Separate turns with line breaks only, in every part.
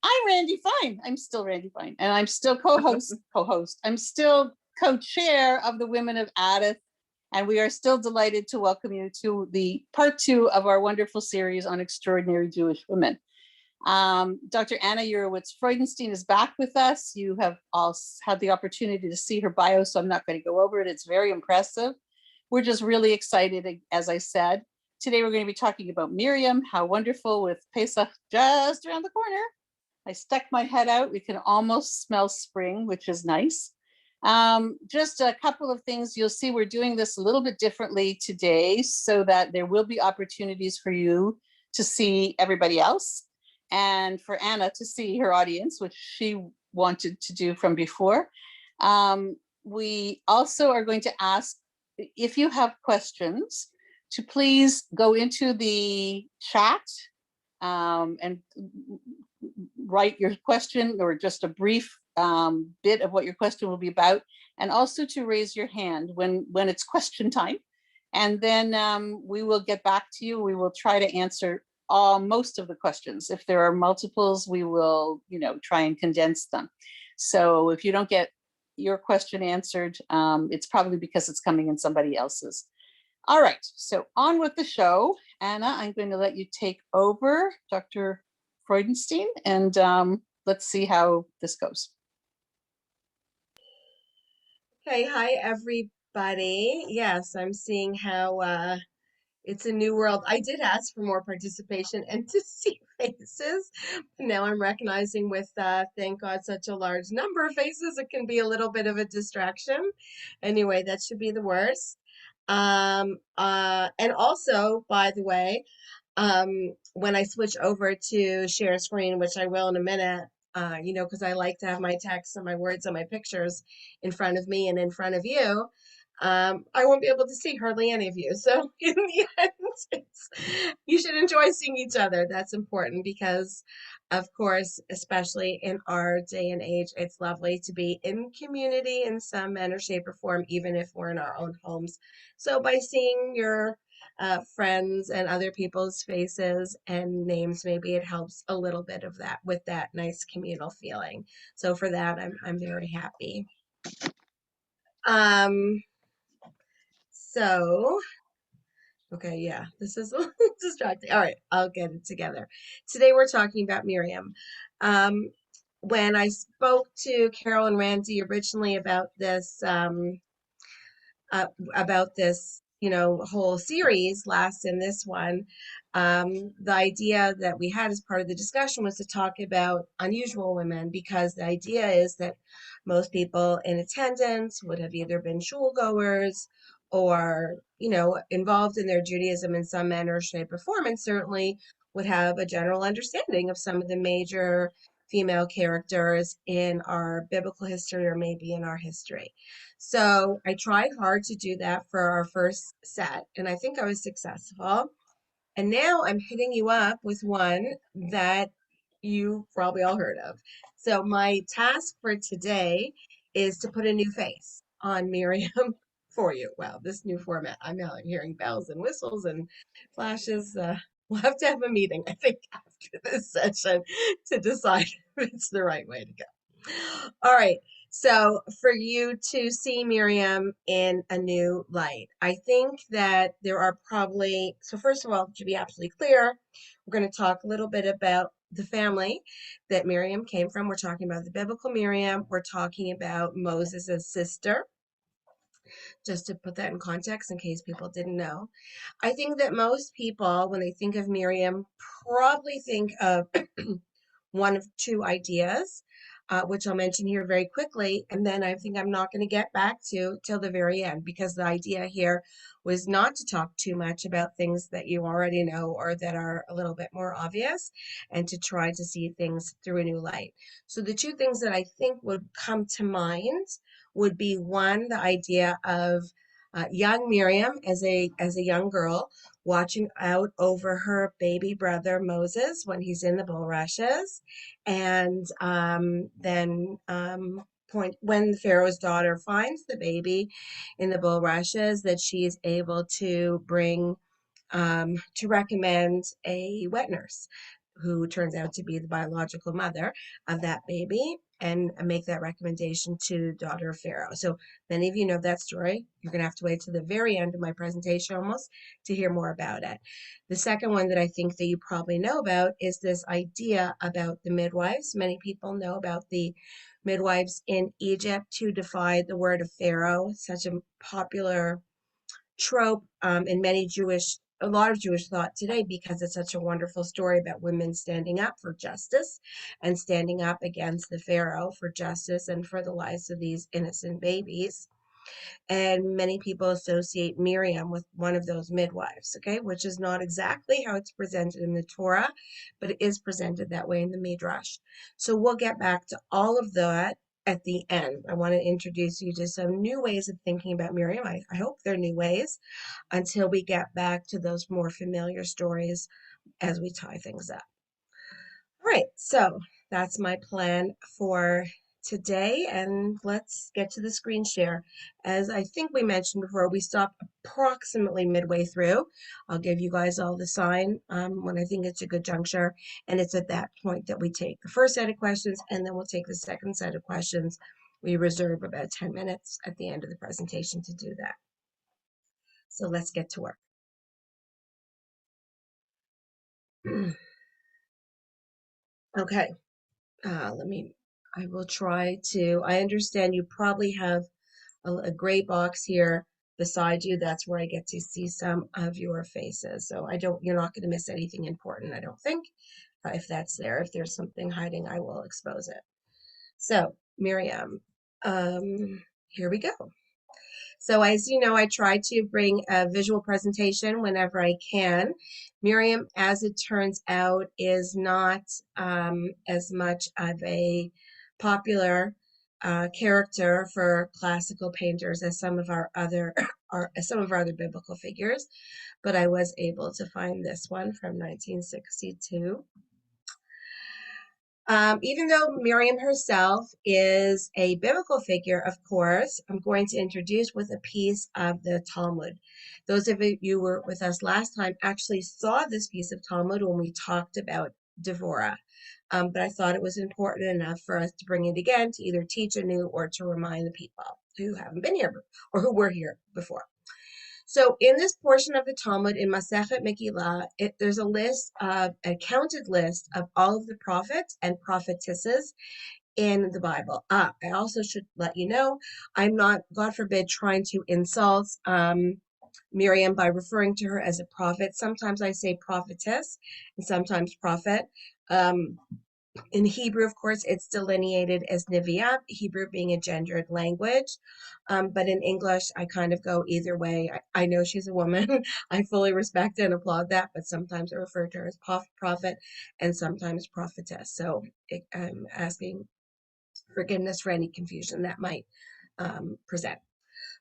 I'm Randy Fine. I'm still Randy Fine. And I'm still co-host. I'm still co-chair of the Women of Adath. And we are still delighted to welcome you to the part 2 of our wonderful series on extraordinary Jewish women. Dr. Anna Urowitz-Freudenstein is back with us. You have all had the opportunity to see her bio, so I'm not going to go over it. It's very impressive. We're just really excited, as I said. Today we're going to be talking about Miriam. How wonderful, with Pesach just around the corner. I stuck my head out. We can almost smell spring, which is nice. Just a couple of things. You'll see we're doing this a little bit differently today so that there will be opportunities for you to see everybody else and for Anna to see her audience, which she wanted to do from before. We also are going to ask, if you have questions, to please go into the chat and write your question, or just a brief bit of what your question will be about, and also to raise your hand when it's question time. And then we will get back to you. We will try to answer most of the questions. If there are multiples, we will, try and condense them. So if you don't get your question answered, it's probably because it's coming in somebody else's. All right, so on with the show. Anna, I'm going to let you take over, Dr. Freudenstein, and let's see how this goes.
Okay, hi everybody. Yes, I'm seeing how it's a new world. I did ask for more participation and to see faces. Now I'm recognizing with, thank God, such a large number of faces, it can be a little bit of a distraction. Anyway, that should be the worst. And also, by the way, when I switch over to share screen, which I will in a minute, because I like to have my text and my words and my pictures in front of me and in front of you, I won't be able to see hardly any of you. So in the end, you should enjoy seeing each other. That's important because, of course, especially in our day and age, it's lovely to be in community in some manner, shape, or form, even if we're in our own homes. So by seeing your friends and other people's faces and names, maybe it helps a little bit of that with that nice communal feeling. So for that, I'm very happy. So, okay, yeah, this is a little distracting. All right, I'll get it together. Today we're talking about Miriam. When I spoke to Carol and Randy originally about this, whole series, last in this one, the idea that we had as part of the discussion was to talk about unusual women, because the idea is that most people in attendance would have either been shul goers or, involved in their Judaism in some manner, shape, or form, and certainly would have a general understanding of some of the major female characters in our biblical history or maybe in our history. So I tried hard to do that for our first set, and I think I was successful. And now I'm hitting you up with one that you probably all heard of. So my task for today is to put a new face on Miriam for you. Wow, this new format. I'm now hearing bells and whistles and flashes. We'll have to have a meeting, I think, after this session to decide if it's the right way to go. All right. So for you to see Miriam in a new light, I think that there are probably, so first of all, to be absolutely clear, we're going to talk a little bit about the family that Miriam came from. We're talking about the biblical Miriam. We're talking about Moses' sister, just to put that in context in case people didn't know. I think that most people, when they think of Miriam, probably think of one of two ideas, which I'll mention here very quickly, and then I think I'm not going to get back to till the very end, because the idea here was not to talk too much about things that you already know or that are a little bit more obvious, and to try to see things through a new light. So the two things that I think would come to mind would be, one, the idea of young Miriam as a young girl watching out over her baby brother Moses when he's in the bulrushes, and then when Pharaoh's daughter finds the baby in the bulrushes, that she is able to bring to recommend a wet nurse. who turns out to be the biological mother of that baby, and make that recommendation to the daughter of Pharaoh. So many of you know that story. You're going to have to wait to the very end of my presentation almost to hear more about it. The second one that I think that you probably know about is this idea about the midwives. Many people know about the midwives in Egypt who defied the word of Pharaoh. It's such a popular trope in a lot of Jewish thought today, because it's such a wonderful story about women standing up for justice and standing up against the Pharaoh for justice and for the lives of these innocent babies. And many people associate Miriam with one of those midwives, okay, which is not exactly how it's presented in the Torah, but it is presented that way in the Midrash. So we'll get back to all of that at the end. I want to introduce you to some new ways of thinking about Miriam. I hope they're new ways until we get back to those more familiar stories as we tie things up. All right, so that's my plan for today, and let's get to the screen share. As I think we mentioned before, we stop approximately midway through. I'll give you guys all the sign when I think it's a good juncture, and it's at that point that we take the first set of questions, and then we'll take the second set of questions. We reserve about 10 minutes at the end of the presentation to do that. So let's get to work. Okay, I will try to, I understand you probably have a gray box here beside you. That's where I get to see some of your faces. So you're not going to miss anything important, I don't think. If that's there, if there's something hiding, I will expose it. So, Miriam, here we go. So as you know, I try to bring a visual presentation whenever I can. Miriam, as it turns out, is not as much of a popular character for classical painters as some of our other biblical figures, but I was able to find this one from 1962. Even though Miriam herself is a biblical figure, of course, I'm going to introduce with a piece of the Talmud. Those of you who were with us last time actually saw this piece of Talmud when we talked about Devorah. But I thought it was important enough for us to bring it again to either teach anew or to remind the people who haven't been here or who were here before. So in this portion of the Talmud in Masechet Megillah, there's a counted list of all of the prophets and prophetesses in the Bible. I also should let you know, I'm not, God forbid, trying to insult Miriam by referring to her as a prophet. Sometimes I say prophetess and sometimes prophet. In Hebrew, of course, it's delineated as Neviah, Hebrew being a gendered language. But in English, I kind of go either way. I know she's a woman. I fully respect and applaud that, but sometimes I refer to her as prophet and sometimes prophetess. So I'm asking forgiveness for any confusion that might present.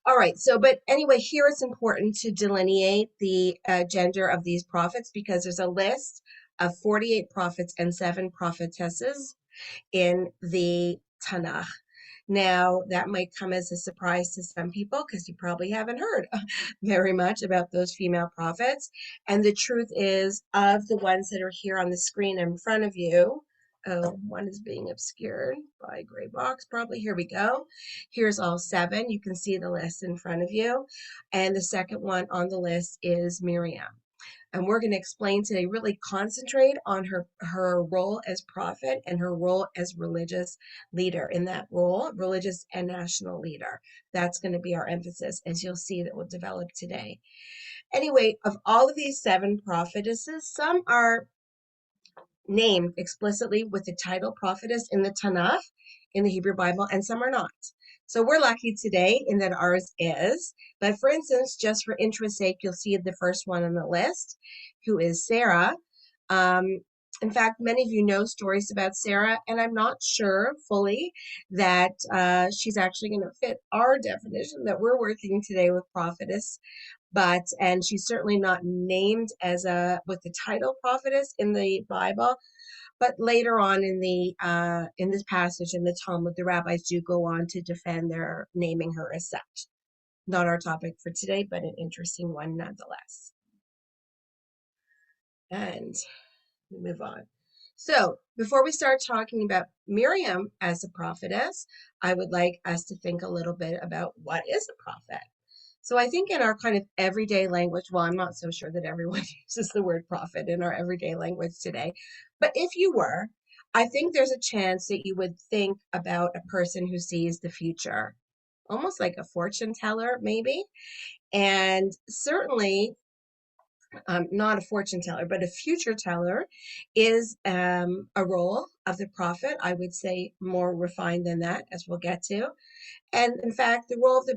All right, but anyway, here it's important to delineate the gender of these prophets because there's a list of 48 prophets and 7 prophetesses in the Tanakh. Now, that might come as a surprise to some people because you probably haven't heard very much about those female prophets. And the truth is, of the ones that are here on the screen in front of you, one is being obscured by a gray box, probably. Here we go. Here's all 7. You can see the list in front of you. And the second one on the list is Miriam. And we're going to explain today, really concentrate on her role as prophet and her role as religious leader in that role, religious and national leader. That's going to be our emphasis, as you'll see that will develop today. Anyway, of all of these 7 prophetesses, some are named explicitly with the title prophetess in the Tanakh, in the Hebrew Bible, and some are not. So we're lucky today in that ours is. But for instance, just for interest's sake, you'll see the first one on the list, who is Sarah. In fact, many of you know stories about Sarah, and I'm not sure fully that she's actually going to fit our definition that we're working today with prophetess. And she's certainly not named as with the title prophetess in the Bible. But later on in this passage in the Talmud, the rabbis do go on to defend their naming her as such. Not our topic for today, but an interesting one nonetheless. And we move on. So before we start talking about Miriam as a prophetess, I would like us to think a little bit about what is a prophet. So I think in our kind of everyday language, well, I'm not so sure that everyone uses the word prophet in our everyday language today, but if you were, I think there's a chance that you would think about a person who sees the future, almost like a fortune teller, maybe. And certainly not a fortune teller, but a future teller is a role of the prophet. I would say more refined than that, as we'll get to. And in fact, the role of the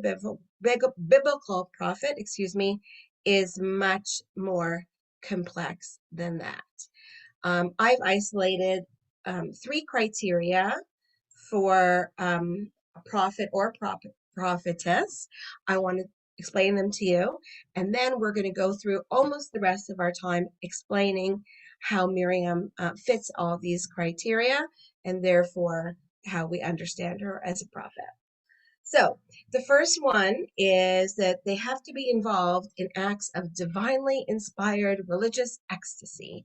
biblical prophet, is much more complex than that. I've isolated three criteria for a prophet or prophetess. I want to explain them to you, and then we're going to go through almost the rest of our time explaining how Miriam fits all these criteria, and therefore how we understand her as a prophet. So the first one is that they have to be involved in acts of divinely inspired religious ecstasy,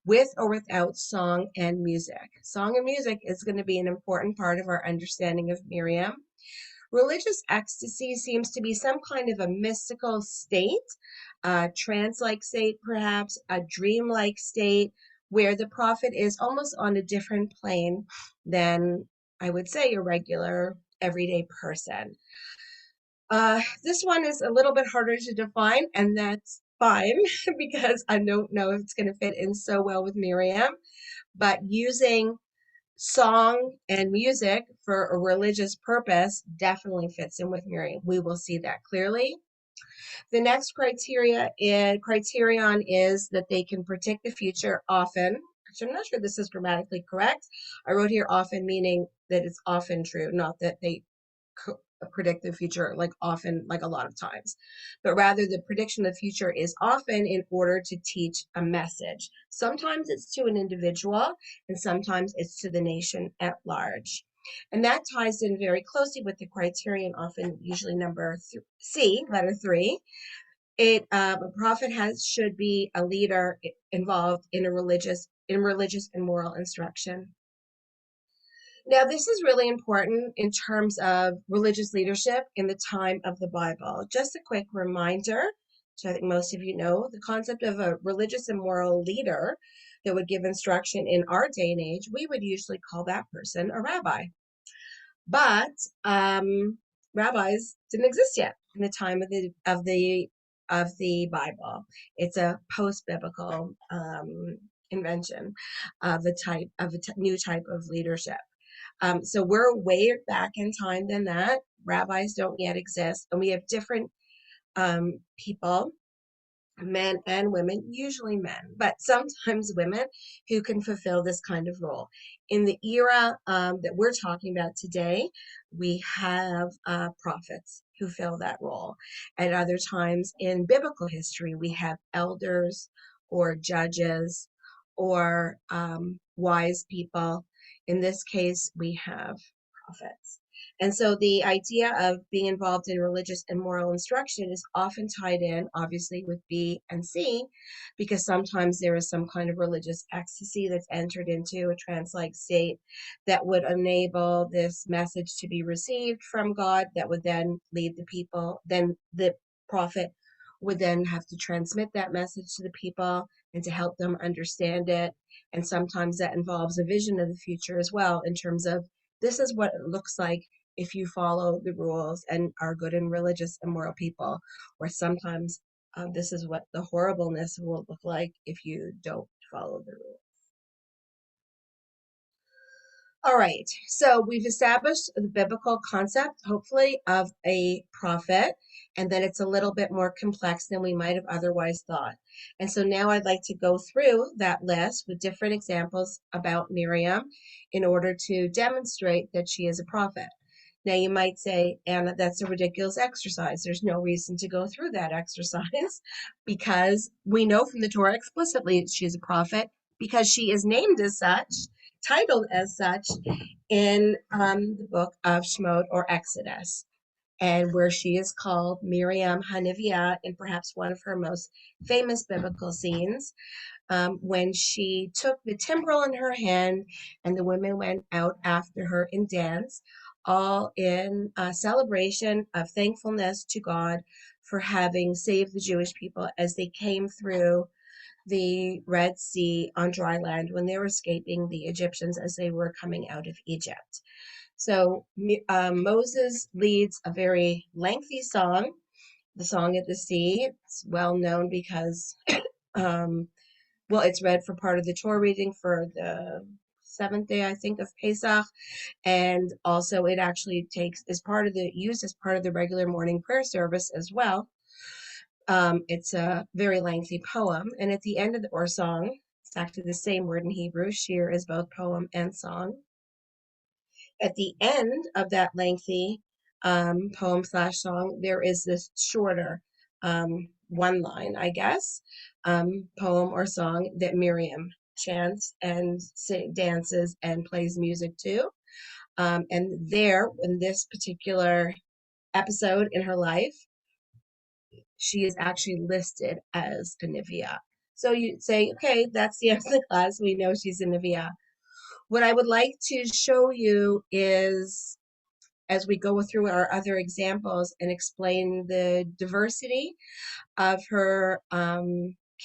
with or without song and music. Song and music is going to be an important part of our understanding of Miriam. Religious ecstasy seems to be some kind of a mystical state, a trance-like state perhaps, a dream-like state, where the prophet is almost on a different plane than, I would say, a regular everyday person. This one is a little bit harder to define, and that's fine because I don't know if it's going to fit in so well with Miriam, but using song and music for a religious purpose definitely fits in with Miriam. We will see that clearly. The next criterion is that they can predict the future often. Actually, I'm not sure this is grammatically correct. I wrote here often, meaning that it's often true, not that they predict the future like often, like a lot of times, but rather the prediction of the future is often in order to teach a message. Sometimes it's to an individual, and sometimes it's to the nation at large. And that ties in very closely with the criterion, often usually number C, letter 3. A prophet should be a leader involved in religious and moral instruction. Now, this is really important in terms of religious leadership in the time of the Bible. Just a quick reminder, which I think most of you know, the concept of a religious and moral leader that would give instruction in our day and age, we would usually call that person a rabbi. But rabbis didn't exist yet in the time of the Bible. It's a post-biblical invention of a new type of leadership. So we're way back in time than that. Rabbis don't yet exist, and we have different people, men and women, usually men, but sometimes women, who can fulfill this kind of role. In the era that we're talking about today, we have prophets who fill that role. At other times in biblical history, we have elders or judges or wise people. In this case, we have prophets. And so the idea of being involved in religious and moral instruction is often tied in, obviously, with B and C, because sometimes there is some kind of religious ecstasy that's entered into a trance-like state that would enable this message to be received from God, that would then lead the people. Then the prophet would then have to transmit that message to the people and to help them understand it. And sometimes that involves a vision of the future as well, in terms of this is what it looks like if you follow the rules and are good and religious and moral people. Or sometimes this is what the horribleness will look like if you don't follow the rules. All right, so we've established the biblical concept, hopefully, of a prophet, and that it's a little bit more complex than we might have otherwise thought. And so now I'd like to go through that list with different examples about Miriam in order to demonstrate that she is a prophet. Now you might say, Anna, that's a ridiculous exercise. There's no reason to go through that exercise because we know from the Torah explicitly she's a prophet because she is named as such, titled as such in the book of Shemot or Exodus, and where she is called Miriam Haniviah in perhaps one of her most famous biblical scenes. when she took the timbrel in her hand and the women went out after her in dance, all in celebration of thankfulness to God for having saved the Jewish people as they came through the Red Sea on dry land when they were escaping the Egyptians as they were coming out of Egypt. So Moses leads a very lengthy song, the Song of the Sea. It's well known because, it's read for part of the Torah reading for the seventh day, I think, of Pesach, and also it actually used as part of the regular morning prayer service as well. It's a very lengthy poem, and at the end of or song, it's actually the same word in Hebrew. Shir is both poem and song. At the end of that lengthy poem/song, there is this shorter one line, I guess, poem or song that Miriam chants and dances and plays music to. And there, in this particular episode in her life, she is actually listed as a Neviah. So you say, okay, that's the end of the class. We know she's a Neviah. What I would like to show you is, as we go through our other examples and explain the diversity of her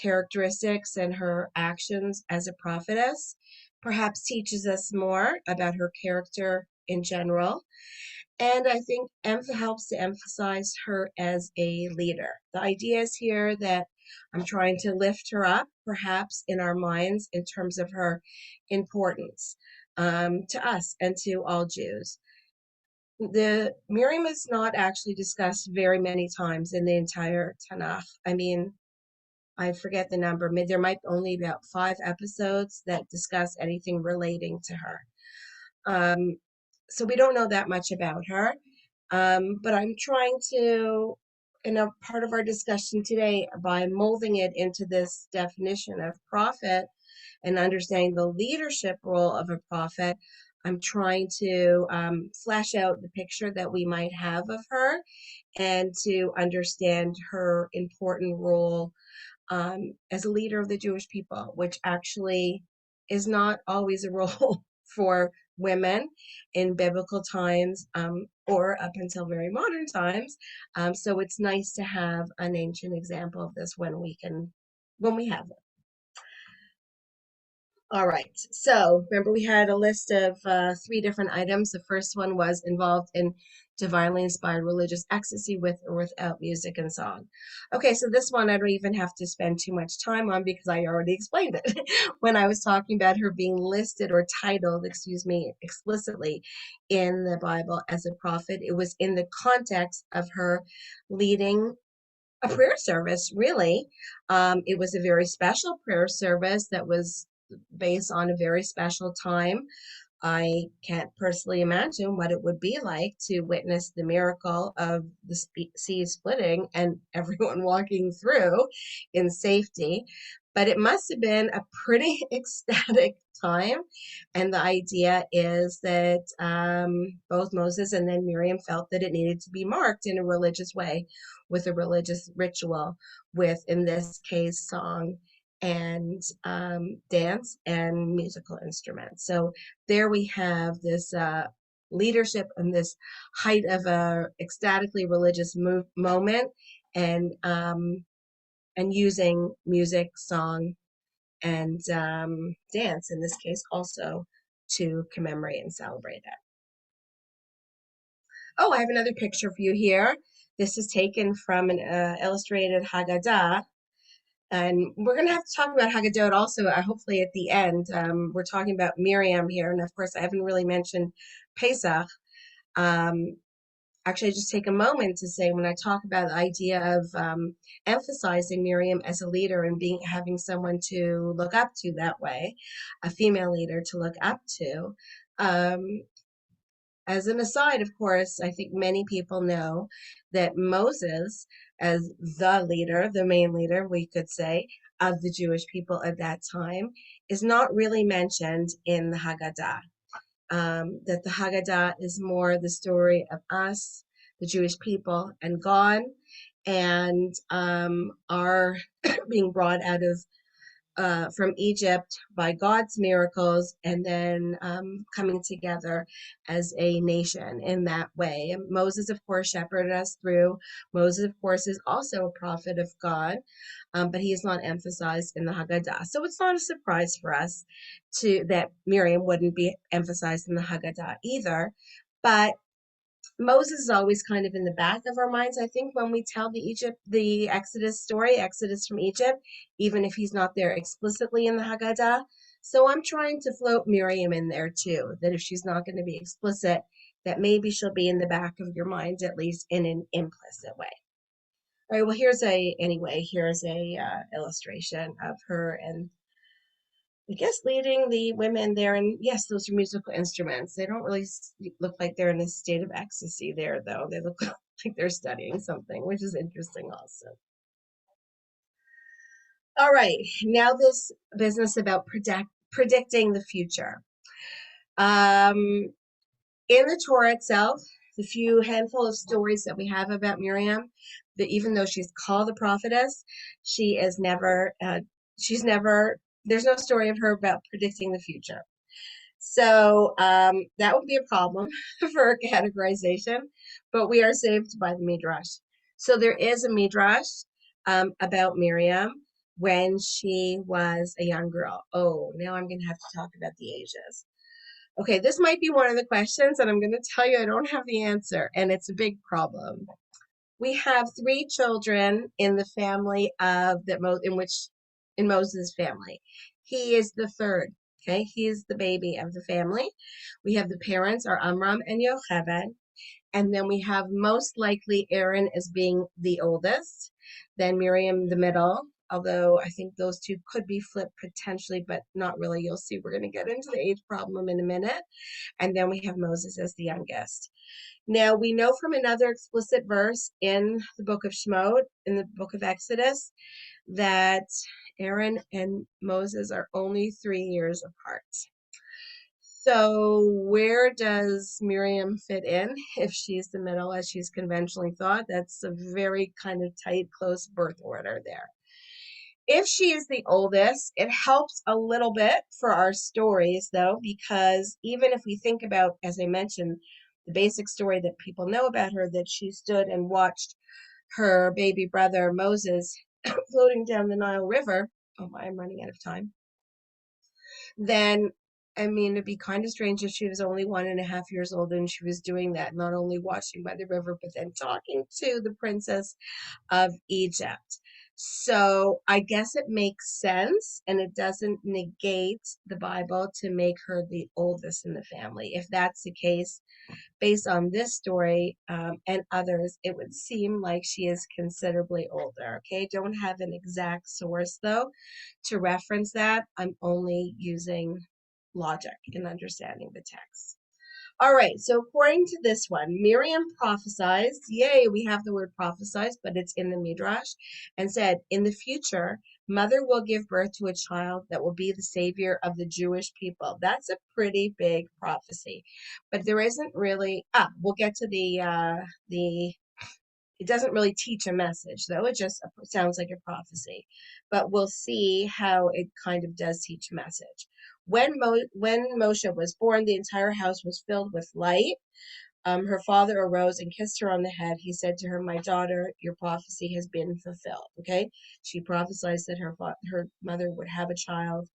characteristics and her actions as a prophetess, perhaps teaches us more about her character in general. And I think helps to emphasize her as a leader. The idea is here that I'm trying to lift her up, perhaps in our minds, in terms of her importance to us and to all Jews. The Miriam is not actually discussed very many times in the entire Tanakh. I mean, I forget the number. There might be only about 5 episodes that discuss anything relating to her. So we don't know that much about her. But I'm trying to, in a part of our discussion today, by molding it into this definition of prophet and understanding the leadership role of a prophet, I'm trying to flesh out the picture that we might have of her and to understand her important role as a leader of the Jewish people, which actually is not always a role for women in biblical times or up until very modern times. So it's nice to have an ancient example of this when we have it. All right, so remember we had a list of 3 different items. The first one was involved in divinely inspired religious ecstasy with or without music and song. Okay, so this one I don't even have to spend too much time on because I already explained it when I was talking about her being listed or titled, explicitly in the Bible as a prophet. It was in the context of her leading a prayer service, really. It was a very special prayer service that was based on a very special time. I can't personally imagine what it would be like to witness the miracle of the sea splitting and everyone walking through in safety, but it must have been a pretty ecstatic time. And the idea is that both Moses and then Miriam felt that it needed to be marked in a religious way with a religious ritual with, in this case, song and dance and musical instruments. So there we have this leadership and this height of a ecstatically religious moment, and using music, song, and dance in this case also to commemorate and celebrate it. Oh, I have another picture for you here. This is taken from an illustrated Haggadah. And we're going to have to talk about Haggadot also, hopefully at the end. We're talking about Miriam here. And of course, I haven't really mentioned Pesach. Actually, I just take a moment to say, when I talk about the idea of emphasizing Miriam as a leader and having someone to look up to that way, a female leader to look up to. As an aside, of course, I think many people know that Moses, as the leader, the main leader, we could say, of the Jewish people at that time, is not really mentioned in the Haggadah. That the Haggadah is more the story of us, the Jewish people, and God, and our being brought out of from Egypt by God's miracles, and then coming together as a nation in that way. And Moses, of course, shepherded us through. Moses, of course, is also a prophet of God, but he is not emphasized in the Haggadah. So it's not a surprise for us that Miriam wouldn't be emphasized in the Haggadah either. But Moses is always kind of in the back of our minds, I think, when we tell the Exodus story, Exodus from Egypt, even if he's not there explicitly in the Haggadah. So I'm trying to float Miriam in there too, that if she's not going to be explicit, that maybe she'll be in the back of your mind, at least in an implicit way. All right, well, here's a illustration of her and I guess leading the women there, and yes, those are musical instruments. They don't really look like they're in a state of ecstasy there, though. They look like they're studying something, which is interesting also. All right, now this business about predicting the future. In the Torah itself, the few handful of stories that we have about Miriam, that even though she's called a prophetess, she is never, there's no story of her about predicting the future. So that would be a problem for categorization, but we are saved by the Midrash. So there is a Midrash about Miriam when she was a young girl. Oh, now I'm going to have to talk about the ages. Okay, this might be one of the questions, and I'm going to tell you I don't have the answer, and it's a big problem. We have 3 children in the family in Moses' family. He is the third. Okay, he is the baby of the family. We have the parents are Amram and Yocheved, and then we have most likely Aaron as being the oldest, then Miriam the middle, although I think those two could be flipped potentially, but not really. You'll see we're going to get into the age problem in a minute. And then we have Moses as the youngest. Now, we know from another explicit verse in the book of Shemot, in the book of Exodus, that Aaron and Moses are only 3 years apart. So where does Miriam fit in if she's the middle, as she's conventionally thought? That's a very kind of tight, close birth order there. If she is the oldest, it helps a little bit for our stories, though, because even if we think about, as I mentioned, the basic story that people know about her, that she stood and watched her baby brother Moses floating down the Nile River. Oh, I'm running out of time. Then, I mean, it'd be kind of strange if she was only 1.5 years old and she was doing that, not only watching by the river, but then talking to the princess of Egypt. So I guess it makes sense, and it doesn't negate the Bible to make her the oldest in the family. If that's the case, based on this story and others, it would seem like she is considerably older. Okay, don't have an exact source though to reference that. I'm only using logic in understanding the text. All right, so according to this one, Miriam prophesied, yay, we have the word prophesied, but it's in the Midrash, and said, in the future, mother will give birth to a child that will be the savior of the Jewish people. That's a pretty big prophecy, but there isn't really, we'll get to it doesn't really teach a message, though. It just sounds like a prophecy, but we'll see how it kind of does teach a message. When Moshe was born, the entire house was filled with light. Her father arose and kissed her on the head. He said to her, my daughter, your prophecy has been fulfilled. Okay, she prophesied that her mother would have a child,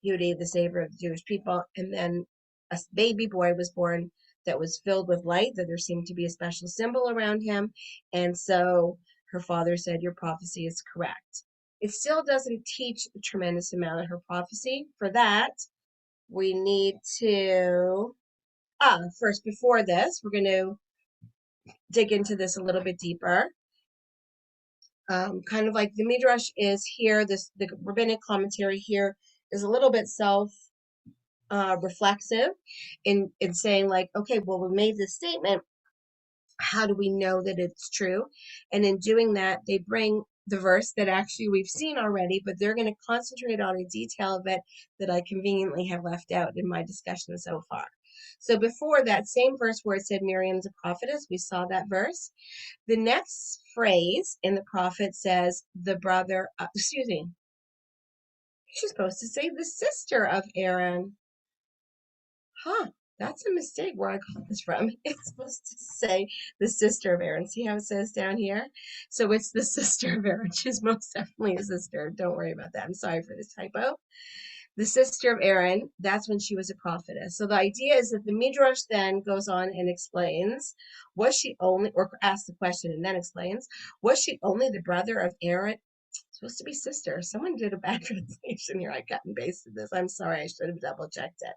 he would be the savior of the Jewish people, and then a baby boy was born that was filled with light, that there seemed to be a special symbol around him. And so her father said, your prophecy is correct. It still doesn't teach a tremendous amount of her prophecy. For that, we need to, first, before this, we're going to dig into this a little bit deeper. Kind of like the Midrash is here, the rabbinic commentary here is a little bit reflexive in saying like, okay, well, we made this statement. How do we know that it's true? And in doing that, they bring the verse that actually we've seen already, but they're going to concentrate on a detail of it that I conveniently have left out in my discussion so far. So before that same verse where it said Miriam's a prophetess, we saw that verse. The next phrase in the prophet says the brother, She's supposed to say the sister of Aaron. Huh, that's a mistake where I got this from. It's supposed to say the sister of Aaron. See how it says down here? So it's the sister of Aaron. She's most definitely a sister. Don't worry about that. I'm sorry for this typo. The sister of Aaron, that's when she was a prophetess. So the idea is that the Midrash then goes on and explains, was she only, or asks the question and then explains, was she only the brother of Aaron? Supposed to be sister. Someone did a bad translation here. I cut and pasted this. I'm sorry. I should have double checked it.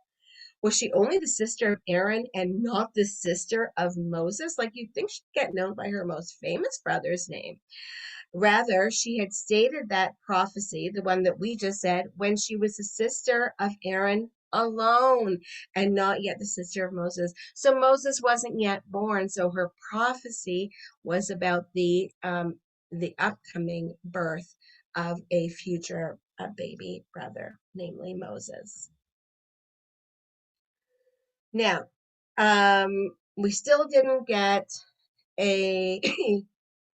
Was she only the sister of Aaron and not the sister of Moses? Like you'd think she'd get known by her most famous brother's name. Rather, she had stated that prophecy, the one that we just said, when she was the sister of Aaron alone and not yet the sister of Moses. So Moses wasn't yet born. So her prophecy was about the upcoming birth of a future baby brother, namely Moses. Now, we still didn't get a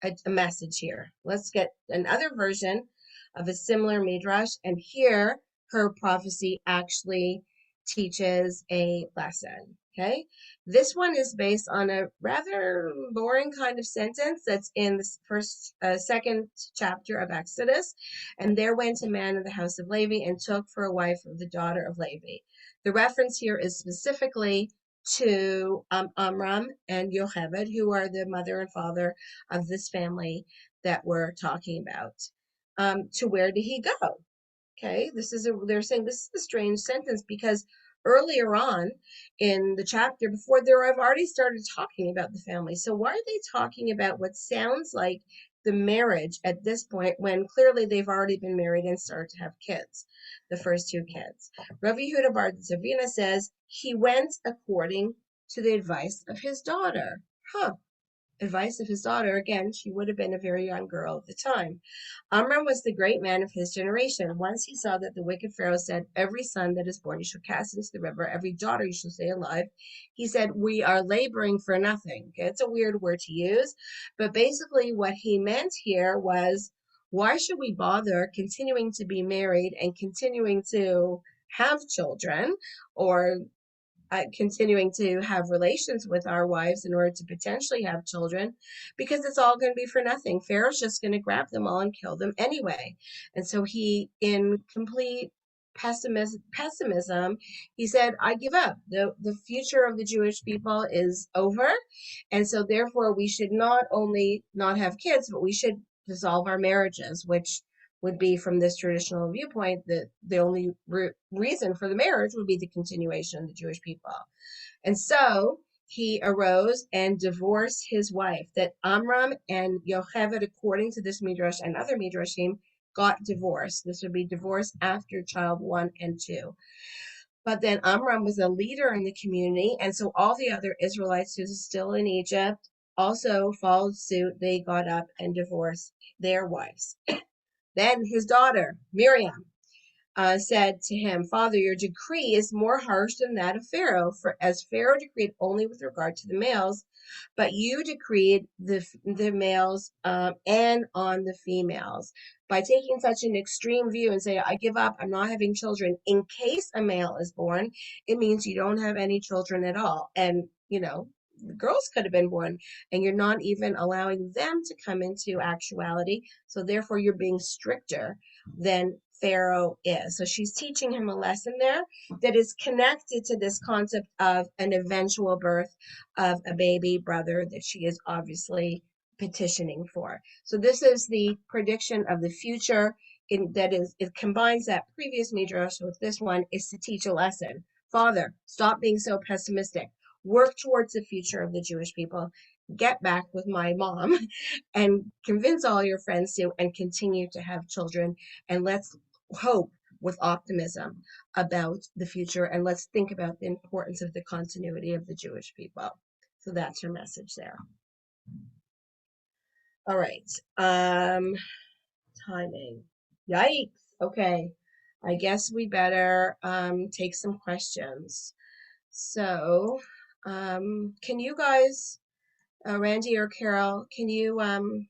a message here. Let's get another version of a similar midrash, and here her prophecy actually teaches a lesson. Okay, this one is based on a rather boring kind of sentence that's in the second chapter of Exodus. And there went a man of the house of Levi and took for a wife of the daughter of Levi. The reference here is specifically to Amram and Yocheved, who are the mother and father of this family that we're talking about. To where did he go? Okay, they're saying this is a strange sentence because earlier on in the chapter before there, I've already started talking about the family. So why are they talking about what sounds like the marriage at this point when clearly they've already been married and started to have kids, the first two kids? Rav Yehuda bar Zavina says he went according to the advice of his daughter. Advice of his daughter, again, she would have been a very young girl at the time. Amram was the great man of his generation. Once he saw that the wicked Pharaoh said, every son that is born you shall cast into the river, every daughter you shall stay alive, he said, we are laboring for nothing. Okay, it's a weird word to use, but basically what he meant here was, why should we bother continuing to be married and continuing to have children or continuing to have relations with our wives in order to potentially have children, because it's all going to be for nothing. Pharaoh's just going to grab them all and kill them anyway. And so he, in complete pessimism, he said, I give up. The future of the Jewish people is over. And so therefore we should not only not have kids, but we should dissolve our marriages, which would be, from this traditional viewpoint, that the only reason for the marriage would be the continuation of the Jewish people. And so he arose and divorced his wife. That Amram and Yocheved, according to this midrash and other midrashim, got divorced. This would be divorce after child 1 and 2. But then Amram was a leader in the community, and so all the other Israelites who were still in Egypt also followed suit. They got up and divorced their wives. Then his daughter, Miriam, said to him, Father, your decree is more harsh than that of Pharaoh, for as Pharaoh decreed only with regard to the males, but you decreed the males and on the females. By taking such an extreme view and say, I give up, I'm not having children, in case a male is born, it means you don't have any children at all. And, girls could have been born, and you're not even allowing them to come into actuality. So therefore, you're being stricter than Pharaoh is. So she's teaching him a lesson there that is connected to this concept of an eventual birth of a baby brother that she is obviously petitioning for. So this is the prediction of the future. It combines that previous midrash with this one, is to teach a lesson. Father, stop being so pessimistic. Work towards the future of the Jewish people. Get back with my mom and convince all your friends to, and continue to have children. And let's hope with optimism about the future. And let's think about the importance of the continuity of the Jewish people. So that's her message there. All right. Timing. Yikes. Okay. I guess we better take some questions. So, can you guys, Randy or Carol, can you, I'm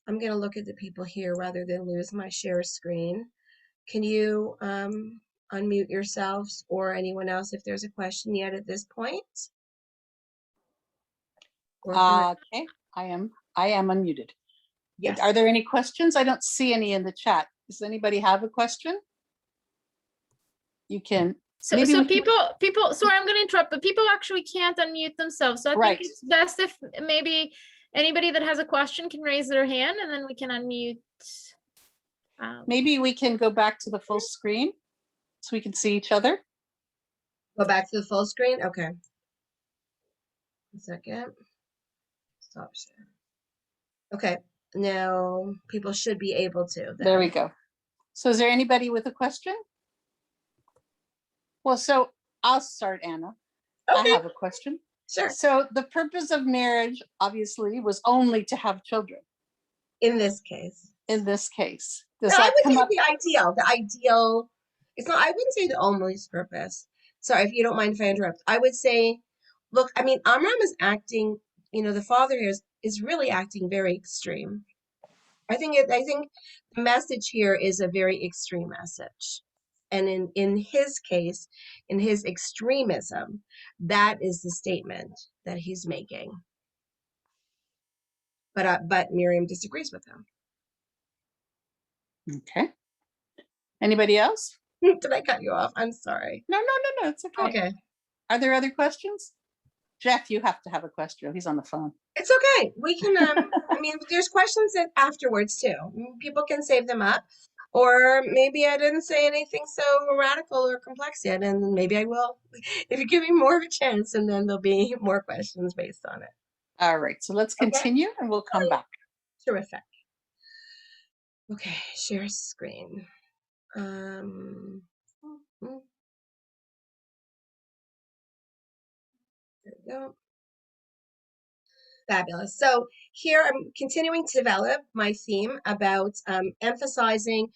going to look at the people here rather than lose my share screen. can you unmute yourselves, or anyone else if there's a question yet at this point? Or
Okay, I am unmuted.
yes.
Are there any questions? I don't see any in the chat. Does anybody have a question? You can.
So,
Maybe we can-
people, sorry, I'm going to interrupt, but people actually can't unmute themselves. So I
Right.
think it's best if maybe anybody that has a question can raise their hand, and then we can unmute.
Maybe we can go back to the full screen so we can see each other.
Go back to the full screen. Okay. A second. Stop share. Okay. Now people should be able to. Then.
There we go. So is there anybody with a question? Well, so I'll start, Anna.
Okay.
I have a question.
Sure.
So the purpose of marriage, obviously, was only to have children.
In this case.
In this case, does
No, I
that
would
come
say
up?
the ideal. The ideal. It's not. I wouldn't say the only purpose. Sorry if you don't mind if I interrupt. I would say, look. I mean, Amram is acting. The father here is really acting very extreme. I think the message here is a very extreme message. And in his case, in his extremism, that is the statement that he's making. But Miriam disagrees with him.
Okay. Anybody else?
Did I cut you off? I'm sorry.
No, it's okay.
Okay.
Are there other questions? Jeff, you have to have a question. He's on the phone.
It's okay. We can, I mean, there's questions that afterwards too. People can save them up. Or maybe I didn't say anything so radical or complex yet, and maybe I will if you give me more of a chance, and then there'll be more questions based on it.
All right, so let's continue and we'll come back.
Terrific. Okay, share screen. There we go. Fabulous. So here I'm continuing to develop my theme about emphasizing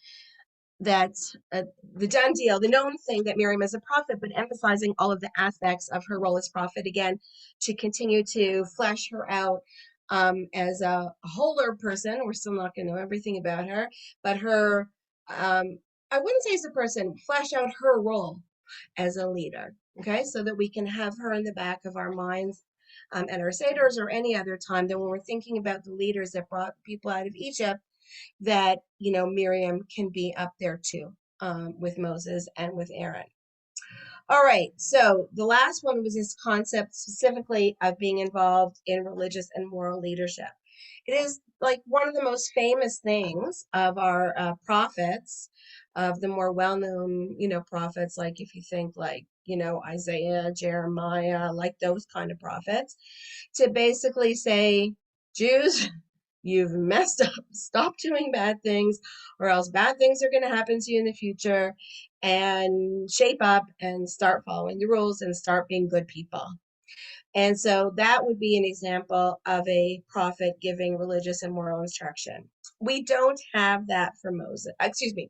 that the done deal, the known thing that Miriam is a prophet, but emphasizing all of the aspects of her role as prophet again, to continue to flesh her out as a wholer person. We're still not going to know everything about her, but her, I wouldn't say as a person, flesh out her role as a leader, okay? So that we can have her in the back of our minds at our seders or any other time, that when we're thinking about the leaders that brought people out of Egypt, that, Miriam can be up there too, with Moses and with Aaron. All right, so the last one was this concept specifically of being involved in religious and moral leadership. It is like one of the most famous things of our prophets, of the more well-known, prophets, like if you think like, Isaiah, Jeremiah, like those kind of prophets, to basically say, Jews, you've messed up. Stop doing bad things, or else bad things are going to happen to you in the future, and shape up and start following the rules and start being good people. And so that would be an example of a prophet giving religious and moral instruction. We don't have that for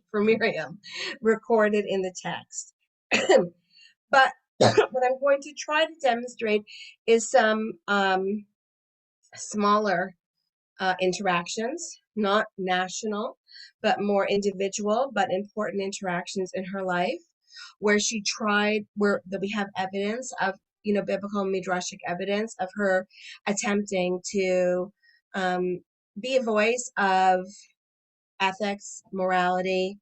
for Miriam recorded in the text. But what I'm going to try to demonstrate is some smaller interactions, not national, but more individual, but important interactions in her life, where that we have evidence of, biblical midrashic evidence of her attempting to be a voice of ethics, morality,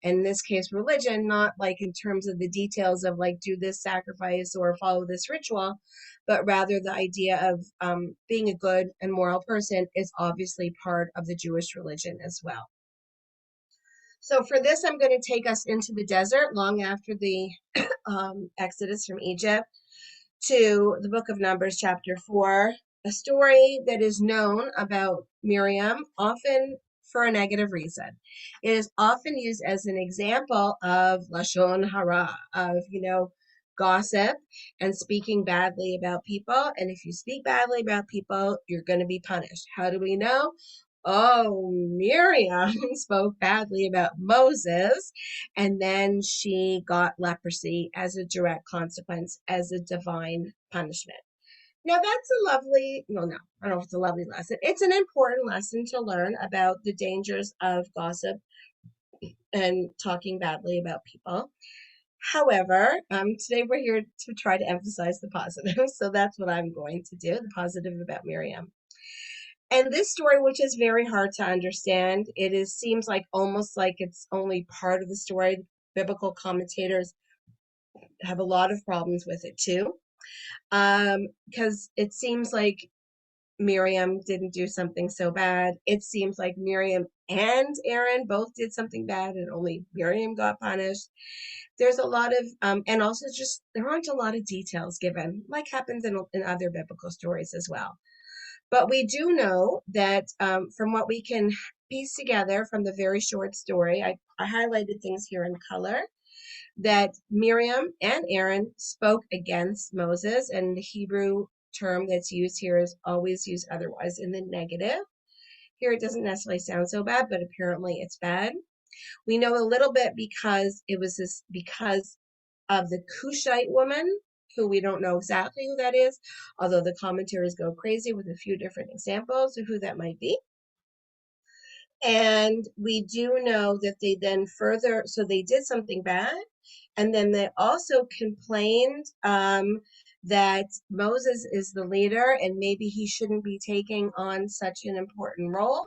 in this case religion, not like in terms of the details of like do this sacrifice or follow this ritual, but rather the idea of being a good and moral person is obviously part of the Jewish religion as well. So for this, I'm going to take us into the desert long after the Exodus from Egypt, to the book of Numbers, chapter 4, a story that is known about Miriam, often for a negative reason. It is often used as an example of lashon hara, of, gossip and speaking badly about people. And if you speak badly about people, you're going to be punished. How do we know? Oh, Miriam spoke badly about Moses, and then she got leprosy as a direct consequence, as a divine punishment. Now, that's a lovely, no, I don't know if it's a lovely lesson. It's an important lesson to learn about the dangers of gossip and talking badly about people. However, today we're here to try to emphasize the positive. So that's what I'm going to do, the positive about Miriam. And this story, which is very hard to understand, seems like almost like it's only part of the story. Biblical commentators have a lot of problems with it too, because it seems like Miriam didn't do something so bad. It seems like Miriam and Aaron both did something bad, and only Miriam got punished. There's a lot of, and also just there aren't a lot of details given, like happens in other biblical stories as well. But we do know that from what we can piece together from the very short story, I highlighted things here in color, that Miriam and Aaron spoke against Moses, and the Hebrew term that's used here is always used otherwise in the negative. Here it doesn't necessarily sound so bad, but apparently it's bad. We know a little bit because because of the Cushite woman, who we don't know exactly who that is, although the commentaries go crazy with a few different examples of who that might be. And we do know that they then so they did something bad, and then they also complained that Moses is the leader and maybe he shouldn't be taking on such an important role,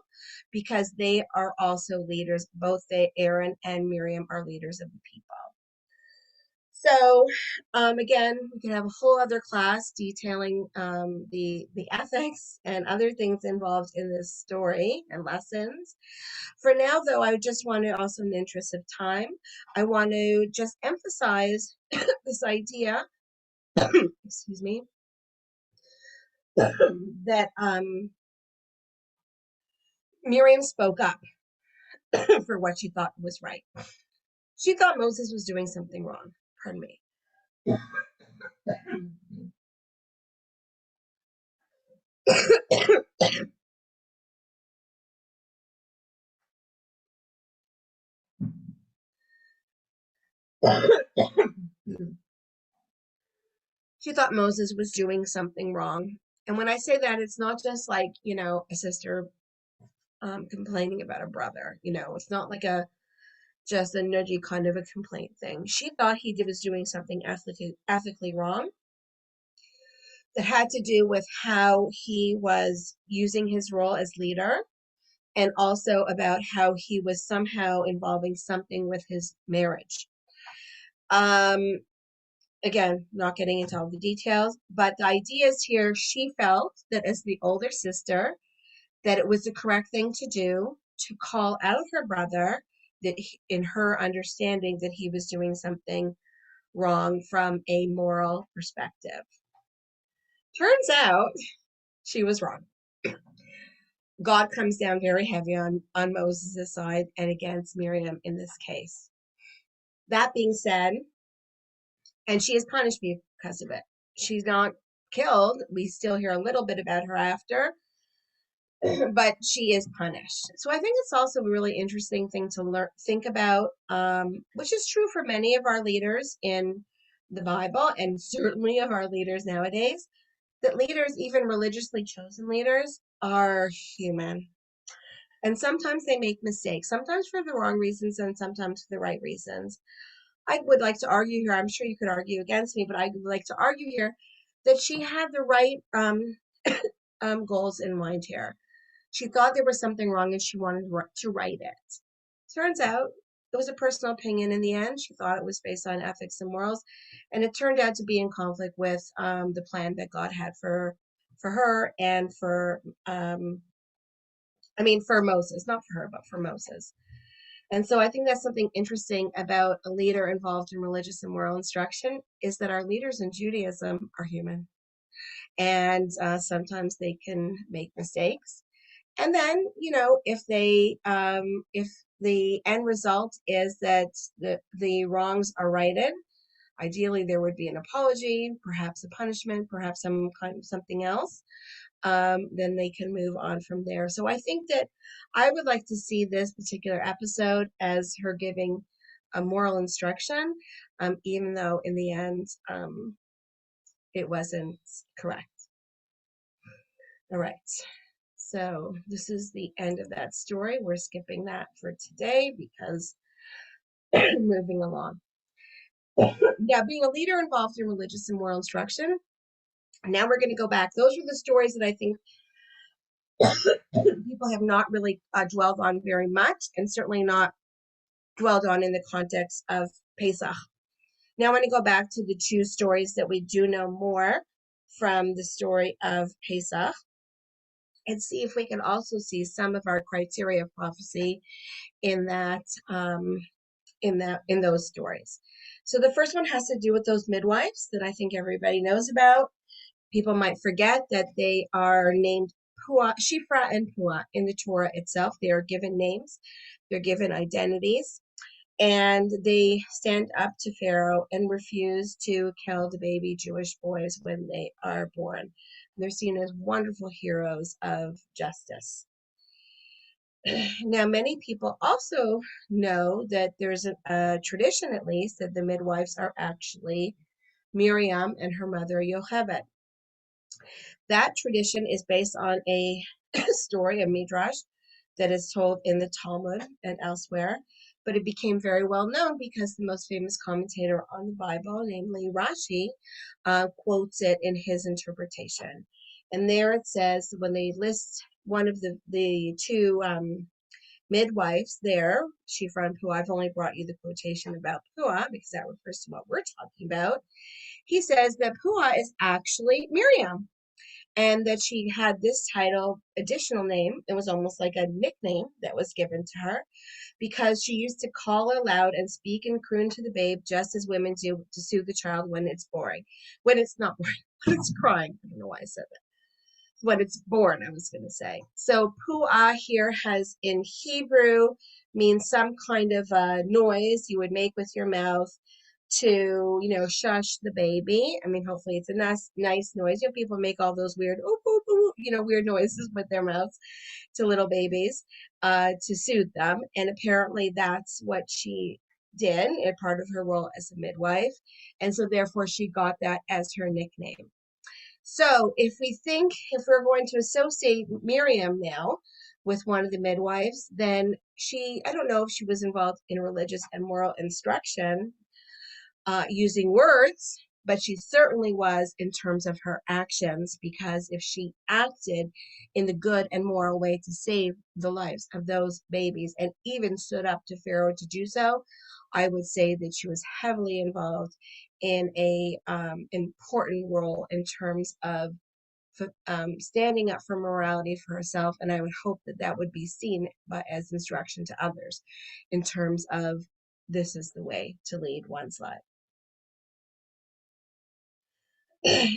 because they are also leaders. Both Aaron and Miriam are leaders of the people. So again, we can have a whole other class detailing the ethics and other things involved in this story and lessons. For now, though, I just want to, also in the interest of time, I want to just emphasize this idea, excuse me, that Miriam spoke up for what she thought was right. She thought Moses was doing something wrong. Pardon me. She thought Moses was doing something wrong. And when I say that, it's not just like, a sister complaining about a brother. It's not like just a nudgy kind of a complaint thing. She thought he was doing something ethically wrong that had to do with how he was using his role as leader, and also about how he was somehow involving something with his marriage. Again, not getting into all the details, but the idea is here, she felt that as the older sister, that it was the correct thing to do to call out her brother, that in her understanding that he was doing something wrong from a moral perspective. Turns out she was wrong. God comes down very heavy on Moses' side and against Miriam in this case. That being said, and she is punished because of it. She's not killed. We still hear a little bit about her after, but she is punished. So I think it's also a really interesting thing to think about, which is true for many of our leaders in the Bible, and certainly of our leaders nowadays, that leaders, even religiously chosen leaders, are human. And sometimes they make mistakes, sometimes for the wrong reasons and sometimes for the right reasons. I would like to argue here, I'm sure you could argue against me, but I would like to argue here that she had the right goals in mind here. She thought there was something wrong and she wanted to right it. Turns out it was a personal opinion in the end. She thought it was based on ethics and morals, and it turned out to be in conflict with the plan that God had for her and for Moses, not for her, but for Moses. And so I think that's something interesting about a leader involved in religious and moral instruction, is that our leaders in Judaism are human. And sometimes they can make mistakes. And then, if the end result is that the wrongs are righted, ideally there would be an apology, perhaps a punishment, perhaps some kind of something else. Then they can move on from there. So I think that I would like to see this particular episode as her giving a moral instruction, even though in the end it wasn't correct. All right. So this is the end of that story. We're skipping that for today because moving along. Now, being a leader involved in religious and moral instruction. Now we're going to go back. Those are the stories that I think people have not really dwelled on very much, and certainly not dwelled on in the context of Pesach. Now I want to go back to the two stories that we do know more from the story of Pesach, and see if we can also see some of our criteria of prophecy in that in those stories. So the first one has to do with those midwives that I think everybody knows about. People might forget that they are named Pua, Shifra and Pua in the Torah itself. They are given names, they're given identities, and they stand up to Pharaoh and refuse to kill the baby Jewish boys when they are born. They're seen as wonderful heroes of justice. Now, many people also know that there's a tradition, at least, that the midwives are actually Miriam and her mother Yocheved. That tradition is based on a story, a midrash, that is told in the Talmud and elsewhere, but it became very well known because the most famous commentator on the Bible, namely Rashi, quotes it in his interpretation. And there it says, when they list one of the two midwives there, Shifra and Pua, I've only brought you the quotation about Pua because that refers to what we're talking about. He says that Pua is actually Miriam, and that she had this title, additional name. It was almost like a nickname that was given to her because she used to call aloud and speak and croon to the babe just as women do to soothe the child when it's boring. When it's not boring, when it's crying. I don't know why I said that. When it's born, I was going to say. So pu'ah here has in Hebrew means some kind of noise you would make with your mouth to, shush the baby. I mean, hopefully it's a nice noise. People make all those weird, ooh, ooh, ooh, weird noises with their mouths to little babies to soothe them. And apparently that's what she did in part of her role as a midwife. And so therefore she got that as her nickname. So if we're going to associate Miriam now with one of the midwives, then I don't know if she was involved in religious and moral instruction using words, but she certainly was in terms of her actions, because if she acted in the good and moral way to save the lives of those babies and even stood up to Pharaoh to do so, I would say that she was heavily involved in a important role in terms of standing up for morality for herself, and I would hope that would be seen as instruction to others in terms of this is the way to lead one's life.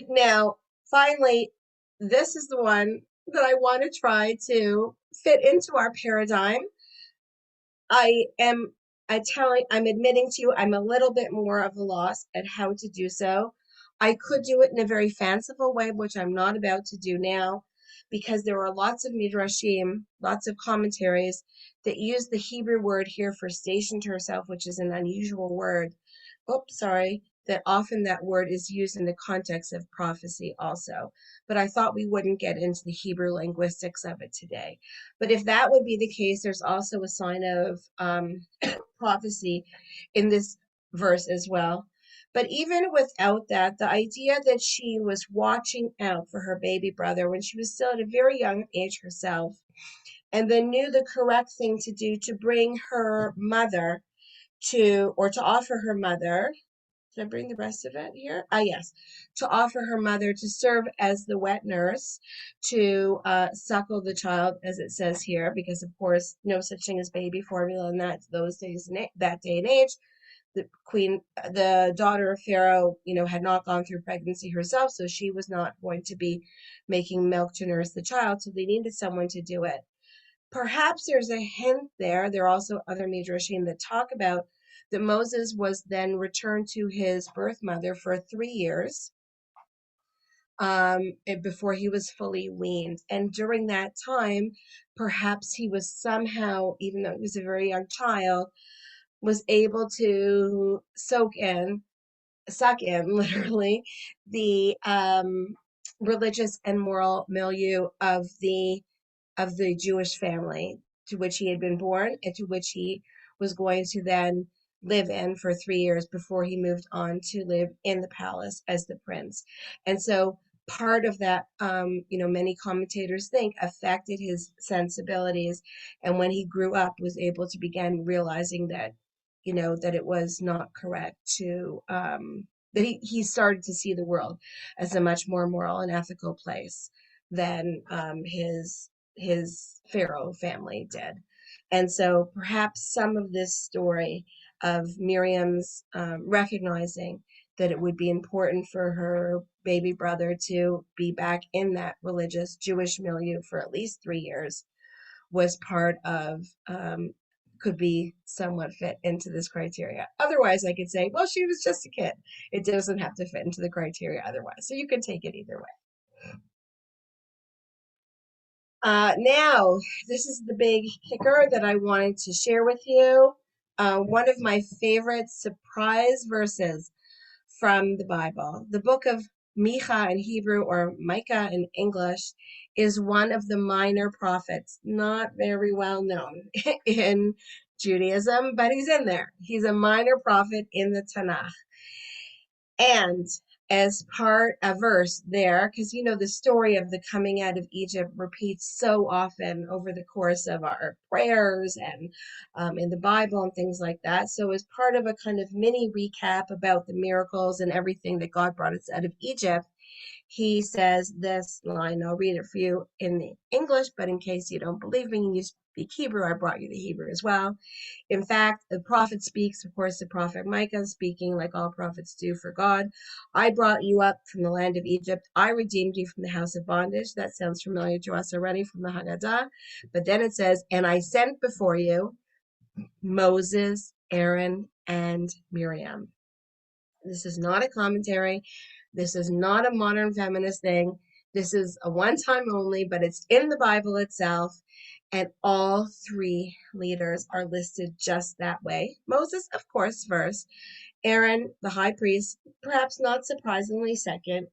Now, finally, this is the one that I want to try to fit into our paradigm. I'm admitting to you, I'm a little bit more of a loss at how to do so. I could do it in a very fanciful way, which I'm not about to do now, because there are lots of midrashim, lots of commentaries that use the Hebrew word here for stationed herself, which is an unusual word. That often that word is used in the context of prophecy also. But I thought we wouldn't get into the Hebrew linguistics of it today. But if that would be the case, there's also a sign of prophecy in this verse as well. But even without that, the idea that she was watching out for her baby brother when she was still at a very young age herself, and then knew the correct thing to do to bring her mother to offer her mother. Did I bring the rest of it here? Yes. To offer her mother to serve as the wet nurse to suckle the child, as it says here, because of course no such thing as baby formula in that day and age. The daughter of Pharaoh, had not gone through pregnancy herself, so she was not going to be making milk to nurse the child, so they needed someone to do it. Perhaps there's a hint there. There are also other midrashim that talk about that Moses was then returned to his birth mother for 3 years before he was fully weaned. And during that time, perhaps he was somehow, even though he was a very young child, was able to suck in literally the religious and moral milieu of the of the Jewish family to which he had been born and to which he was going to then live in for 3 years before he moved on to live in the palace as the prince. And so part of that, many commentators think affected his sensibilities. And when he grew up, was able to begin realizing that, that it was not correct to, that he started to see the world as a much more moral and ethical place than his Pharaoh family did. And so perhaps some of this story of Miriam's recognizing that it would be important for her baby brother to be back in that religious Jewish milieu for at least 3 years was part of, could be somewhat fit into this criteria. Otherwise, I could say, well, she was just a kid. It doesn't have to fit into the criteria otherwise. So you can take it either way. Now, this is the big kicker that I wanted to share with you. One of my favorite surprise verses from the Bible. The book of Micha in Hebrew, or Micah in English, is one of the minor prophets, not very well known in Judaism, but he's in there. He's a minor prophet in the Tanakh. And as part a verse there, because the story of the coming out of Egypt repeats so often over the course of our prayers and in the Bible and things like that. So as part of a kind of mini recap about the miracles and everything that God brought us out of Egypt, he says this line. I'll read it for you in the English, but in case you don't believe me and you speak Hebrew, I brought you the Hebrew as well. In fact, the prophet speaks, of course, the prophet Micah speaking like all prophets do for God. I brought you up from the land of Egypt. I redeemed you from the house of bondage. That sounds familiar to us already from the Haggadah. But then it says, and I sent before you Moses, Aaron, and Miriam. This is not a commentary. This is not a modern feminist thing. This is a one-time only, but it's in the Bible itself. And all 3 leaders are listed just that way. Moses, of course, first. Aaron, the high priest, perhaps not surprisingly second.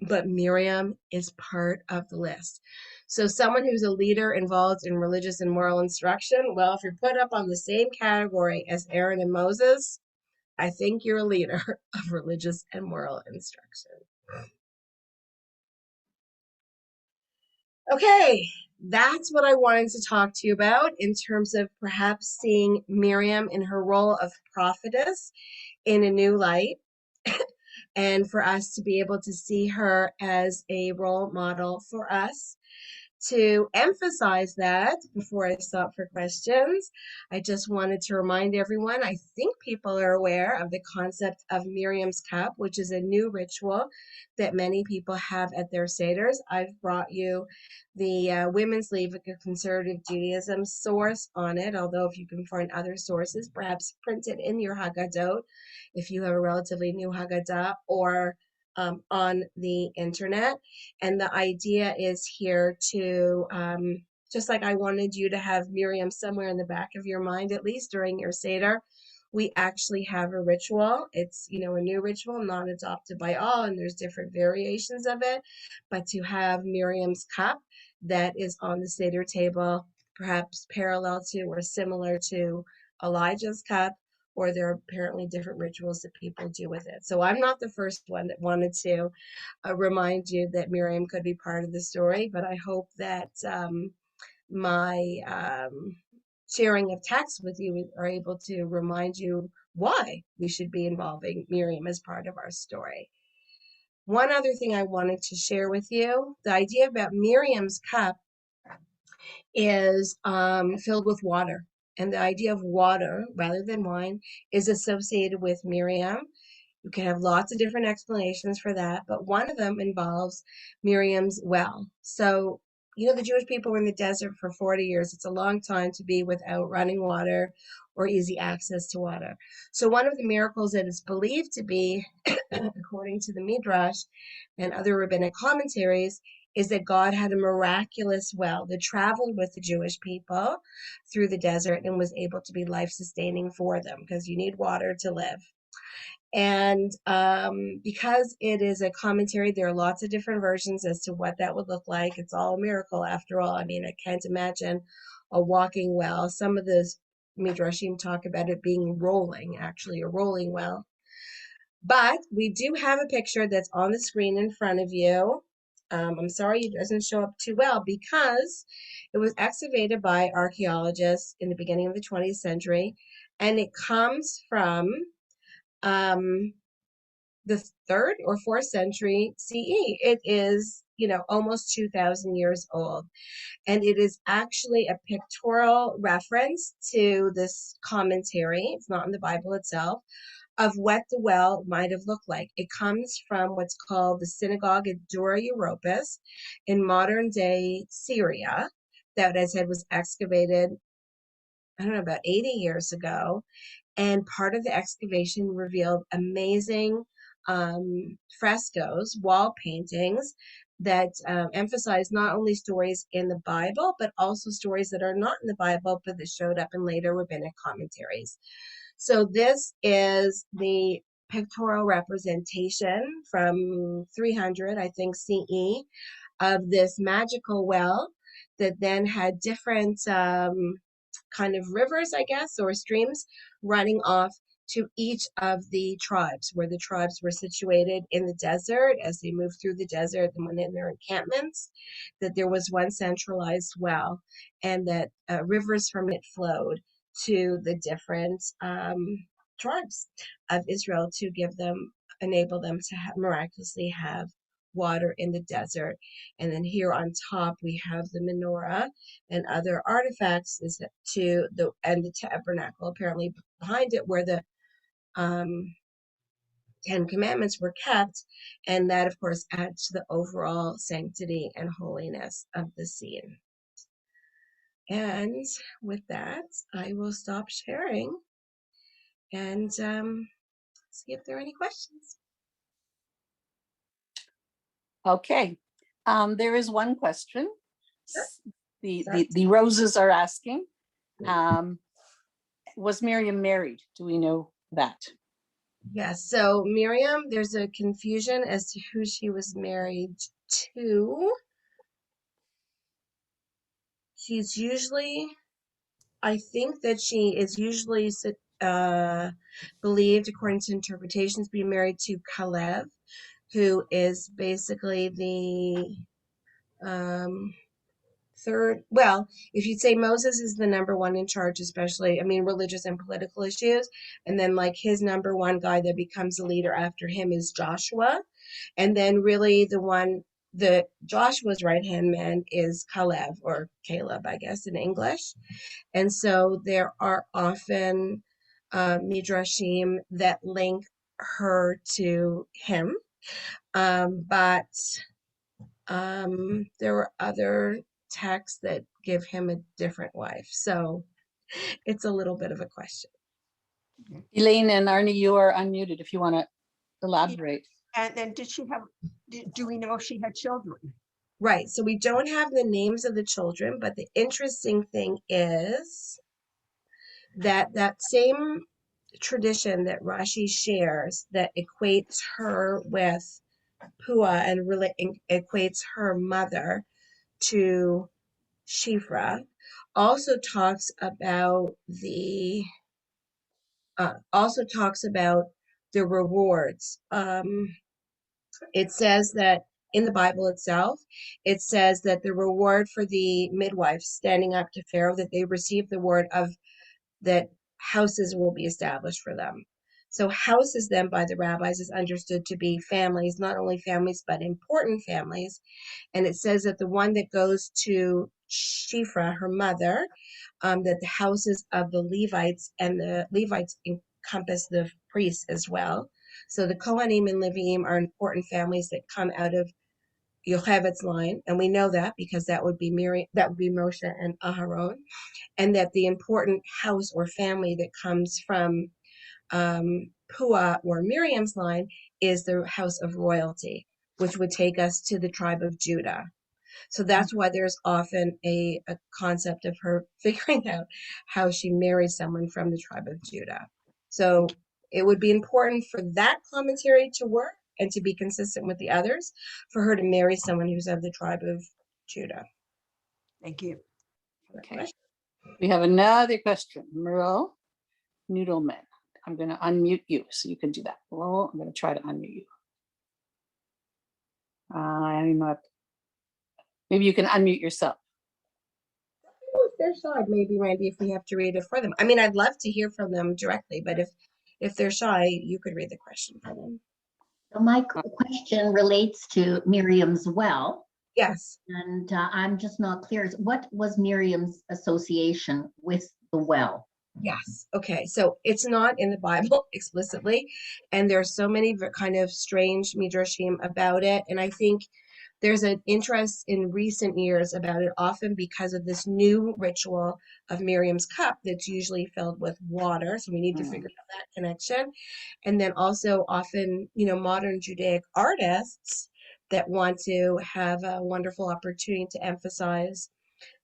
But Miriam is part of the list. So someone who's a leader involved in religious and moral instruction, well, if you're put up on the same category as Aaron and Moses, I think you're a leader of religious and moral instruction. Okay, that's what I wanted to talk to you about in terms of perhaps seeing Miriam in her role of prophetess in a new light, and for us to be able to see her as a role model for us. To emphasize that, before I stop for questions, I just wanted to remind everyone, I think people are aware of the concept of Miriam's cup, which is a new ritual that many people have at their seders. I've brought you the Women's League of Conservative Judaism source on it, although if you can find other sources, perhaps printed in your Haggadot, if you have a relatively new Haggadah, or on the internet. And the idea is here to, just like I wanted you to have Miriam somewhere in the back of your mind, at least during your Seder, we actually have a ritual. It's, a new ritual, not adopted by all, and there's different variations of it, but to have Miriam's cup that is on the Seder table, perhaps parallel to or similar to Elijah's cup, or there are apparently different rituals that people do with it. So I'm not the first one that wanted to remind you that Miriam could be part of the story, but I hope that my sharing of text with you are able to remind you why we should be involving Miriam as part of our story. One other thing I wanted to share with you, the idea about Miriam's cup is filled with water. And the idea of water, rather than wine, is associated with Miriam. You can have lots of different explanations for that, but one of them involves Miriam's well. So, the Jewish people were in the desert for 40 years. It's a long time to be without running water or easy access to water. So one of the miracles that is believed to be, according to the Midrash and other rabbinic commentaries, is that God had a miraculous well that traveled with the Jewish people through the desert and was able to be life-sustaining for them, because you need water to live. And because it is a commentary, there are lots of different versions as to what that would look like. It's all a miracle after all. I mean, I can't imagine a walking well. Some of those midrashim talk about it being rolling, actually a rolling well. But we do have a picture that's on the screen in front of you. I'm sorry it doesn't show up too well because it was excavated by archaeologists in the beginning of the 20th century, and it comes from the 3rd or 4th century CE. It is, almost 2,000 years old. And it is actually a pictorial reference to this commentary. It's not in the Bible itself, of what the well might have looked like. It comes from what's called the synagogue at Dura Europos in modern day Syria, that, as I said, was excavated, I don't know, about 80 years ago. And part of the excavation revealed amazing frescoes, wall paintings that emphasize not only stories in the Bible, but also stories that are not in the Bible, but that showed up in later rabbinic commentaries. So this is the pictorial representation from 300, I think, CE, of this magical well that then had different kind of rivers, I guess, or streams running off to each of the tribes, where the tribes were situated in the desert as they moved through the desert and went in their encampments, that there was one centralized well, and that rivers from it flowed to the different tribes of Israel to enable them to miraculously have water in the desert. And then here on top we have the menorah and other artifacts and the tabernacle apparently behind it, where the 10 Commandments were kept, and that of course adds to the overall sanctity and holiness of the scene. And with that, I will stop sharing and see if there are any questions.
Okay. There is one question.
Sure.
The roses are asking, was Miriam married? Do we know that?
Yes. So Miriam, there's a confusion as to who she was married to. She's usually, I think that she is usually believed, according to interpretations, be married to Caleb, who is basically the third. Well, if you'd say Moses is the number one in charge, especially, religious and political issues, and then like his number one guy that becomes a leader after him is Joshua, and then really the Joshua's right-hand man is Caleb, or Caleb, I guess, in English. And so there are often midrashim that link her to him, but there were other texts that give him a different wife. So it's a little bit of a question.
Elaine and Arnie, you are unmuted if you want to elaborate.
And then do we know if she had children?
Right. So we don't have the names of the children, but the interesting thing is that same tradition that Rashi shares that equates her with Pua and really equates her mother to Shifra also talks about the rewards. It says that in the Bible itself, it says that the reward for the midwives standing up to Pharaoh, that they received the word of that houses will be established for them. So houses then by the rabbis is understood to be families, not only families, but important families. And it says that the one that goes to Shifra, her mother, that the houses of the Levites, and the Levites encompass the priests as well. So the Kohanim and Leviim are important families that come out of Yochevet's line, and we know that because that would be Moshe and Aharon, and that the important house or family that comes from Pua or Miriam's line is the house of royalty, which would take us to the tribe of Judah. So that's why there's often a concept of her figuring out how she married someone from the tribe of Judah. So it would be important for that commentary to work and to be consistent with the others, for her to marry someone who's of the tribe of Judah.
Thank you.
Okay. We have another question. Merle Noodleman. I'm going to unmute you so you can do that. Well, I'm going to try to unmute you. I'm not. Maybe you can unmute yourself.
If they're shy, maybe, Randy, if we have to read it for them. I mean, I'd love to hear from them directly, but if they're shy, you could read the question for them.
So my question relates to Miriam's well,
Yes.
and I'm just not clear. What was Miriam's association with the well?
Yes. Okay. So it's not in the Bible explicitly, and there's so many kind of strange midrashim about it. And I think there's an interest in recent years about it, often because of this new ritual of Miriam's cup that's usually filled with water. So we need to figure out that connection. And then also often, modern Judaic artists that want to have a wonderful opportunity to emphasize,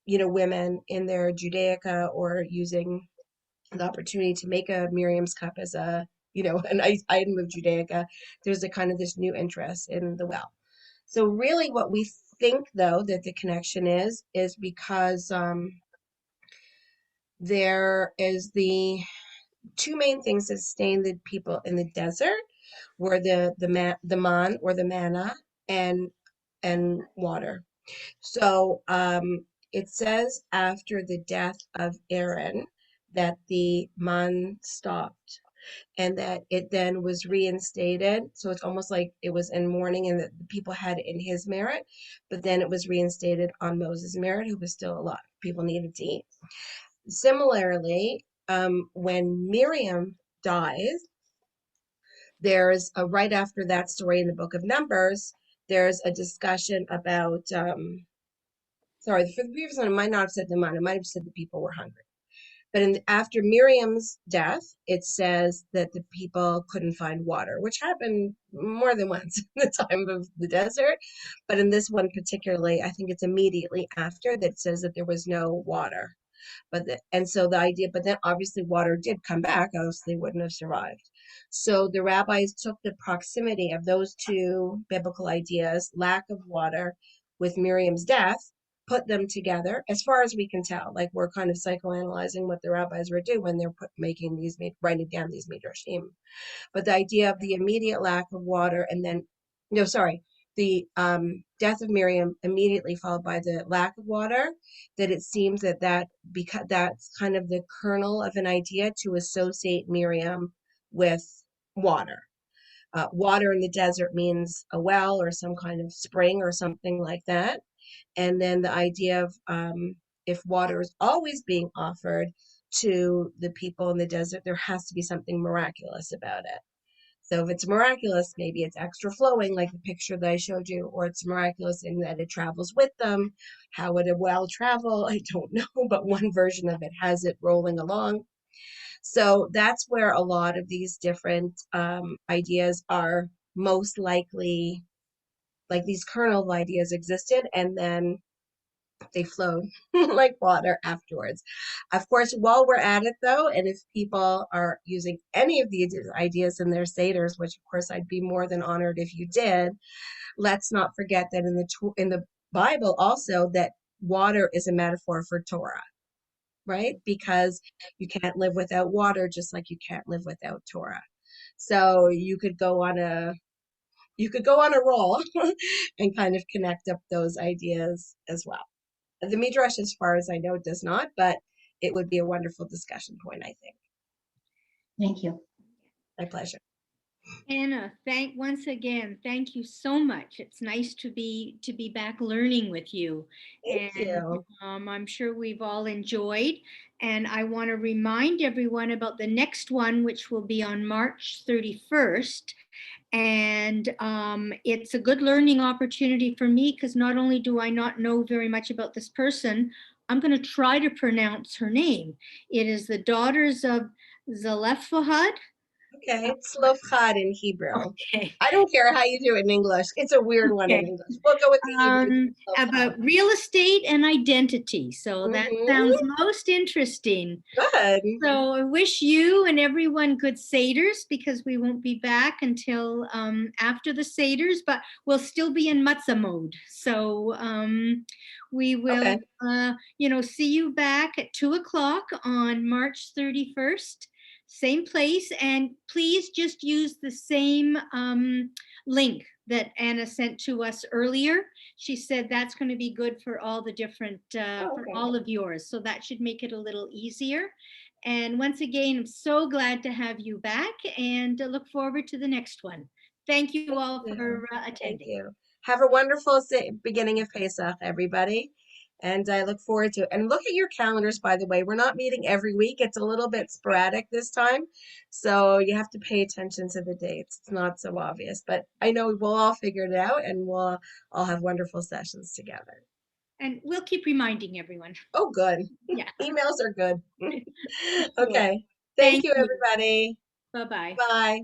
women in their Judaica, or using the opportunity to make a Miriam's cup as a, an item of Judaica. There's a kind of this new interest in the well. So really what we think, though, that the connection is because there is the two main things that sustained the people in the desert were the man or the manna and water. So it says after the death of Aaron that the man stopped, and that it then was reinstated. So it's almost like it was in mourning, and that the people had it in his merit, but then it was reinstated on Moses' merit, who was still alive. People needed to eat. Similarly, when Miriam dies, there's right after that story in the book of Numbers, there's a discussion about, for the previous one, it might not have said the man, it might have said the people were hungry. But after Miriam's death, it says that the people couldn't find water, which happened more than once in the time of the desert. But in this one particularly, I think it's immediately after that says that there was no water. And so the idea, but then obviously water did come back, else they wouldn't have survived. So the rabbis took the proximity of those two biblical ideas, lack of water with Miriam's death, put them together, as far as we can tell. Like, we're kind of psychoanalyzing what the rabbis were doing when they're writing down these midrashim. But the idea of the immediate lack of water, and then, the death of Miriam immediately followed by the lack of water, that it seems that because that's kind of the kernel of an idea to associate Miriam with water. Water in the desert means a well or some kind of spring or something like that. And then the idea of if water is always being offered to the people in the desert, there has to be something miraculous about it. So if it's miraculous, maybe it's extra flowing, like the picture that I showed you, or it's miraculous in that it travels with them. How would a well travel? I don't know, but one version of it has it rolling along. So that's where a lot of these different ideas are most likely, like these kernel of ideas existed, and then they flowed like water afterwards. Of course, while we're at it, though, and if people are using any of these ideas in their seders, which of course I'd be more than honored if you did, let's not forget that in the Bible also, that water is a metaphor for Torah, right? Because you can't live without water, just like you can't live without Torah. So you could go on a roll and kind of connect up those ideas as well. The Midrash, as far as I know, does not, but it would be a wonderful discussion point, I think.
Thank you.
My pleasure.
Anna, once again, thank you so much. It's nice to be back learning with you.
Thank you.
I'm sure we've all enjoyed. And I want to remind everyone about the next one, which will be on March 31st. And it's a good learning opportunity for me, because not only do I not know very much about this person, I'm going to try to pronounce her name. It is the daughters of Zelophehad.
Okay, it's lof chad in Hebrew.
Okay.
I don't care how you do it in English. It's a weird one in
Okay.
English. We'll go with the Hebrew.
About real estate and identity. So that
Mhm.
sounds most interesting.
Good.
So I wish you and everyone good Seders, because we won't be back until after the Seders, but we'll still be in matzah mode. So we will,
Okay.
see you back at 2:00 on March 31st, same place. And please just use the same link that Anna sent to us earlier. She said that's going to be good for all the different, for
Okay.
all of yours. So that should make it a little easier. And once again, I'm so glad to have you back and look forward to the next one. Thank you all for
Thank
attending.
you. Have a wonderful beginning of Pesach, everybody. And I look forward to it. And look at your calendars, by the way. We're not meeting every week. It's a little bit sporadic this time. So you have to pay attention to the dates. It's not so obvious. But I know we'll all figure it out and we'll all have wonderful sessions together.
And we'll keep reminding everyone.
Oh, good.
Yeah.
Emails are good.
Sure.
Okay. Thank
Thank
you,
you.
everybody.
Bye-bye.
Bye.